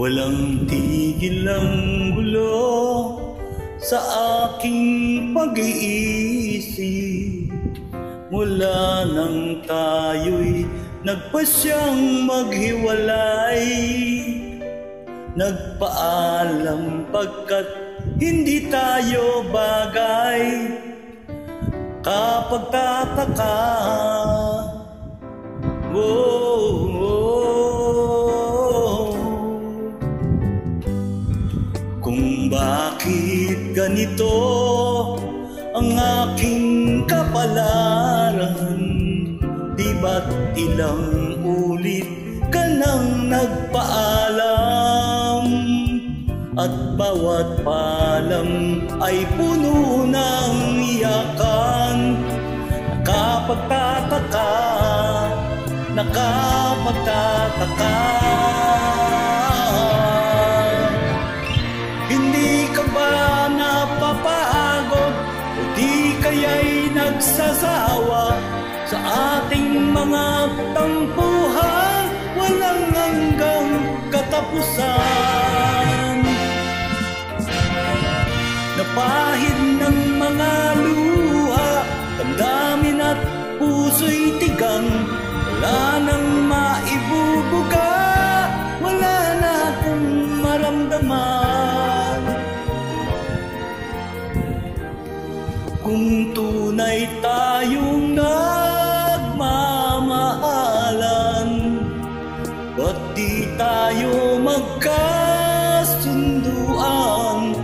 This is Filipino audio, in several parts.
Walang tigil ang gulo sa aking pag-iisip. Mula nang tayo'y nagpasyang maghiwalay, nagpaalam pagkat hindi tayo bagay. Kapag tataka, kung bakit ganito ang aking kapalaran, di ba't ilang ulit ka nang nagpaalam, at bawat paalam ay puno ng iyakan. Nakapagtataka, nakapagtataka. Hindi ka ba napapagod o di kaya'y nagsasawa sa ating mga tampuhan walang hanggang katapusan? Napahid ng mga luha, damdamin at puso'y tigang, wala nang maibubuga, wala na akong maramdaman. Kung tunay tayong nagmamahalan, ba't di tayo magkasunduan?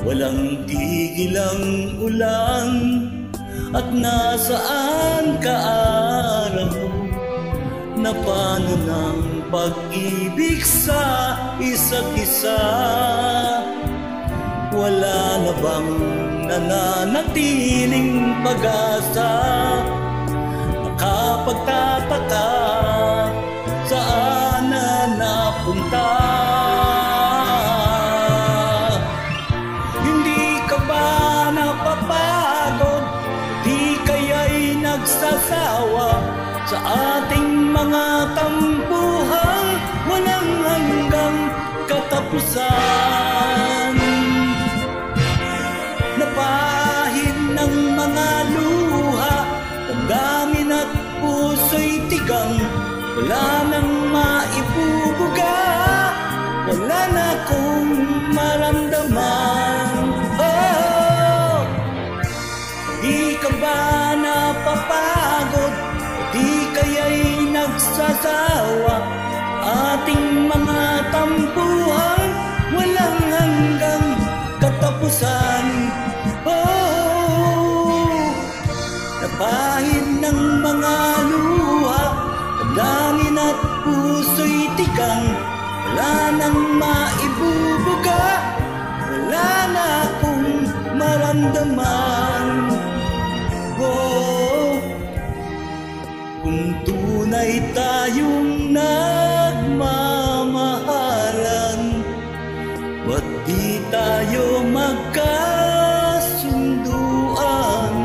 Walang tigil ang ulan at nasaan ka araw, na paano ng pag-ibig sa isa't isa? Wala na bang nananatiling pag-asa? Nakapagtataka, saan na napunta? Hindi ka ba napapagod? Di kaya'y nagsasawa sa ating mga tampuhan walang hanggang katapusan? Napahid ng mga luha, damdamin at puso'y tigang, wala nang maibubuga, wala na akong maramdaman. Di ka ba napapagod? Di kaya'y nagsasawa? Ating mga tampuhan walang hanggang katapusan. Napahid ng mga luha, damdamin at puso'y tigang, wala nang maibubuga, wala na akong maramdaman. Kung tunay tayong nagmamahalan, ba't di tayo magkasunduan?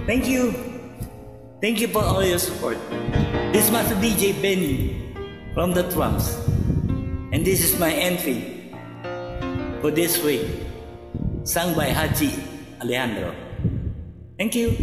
Thank you. Thank you for all your support. This is Master DJ Benny from the Trumps. And this is my entry for this week, sung by Haji Alejandro. Thank you.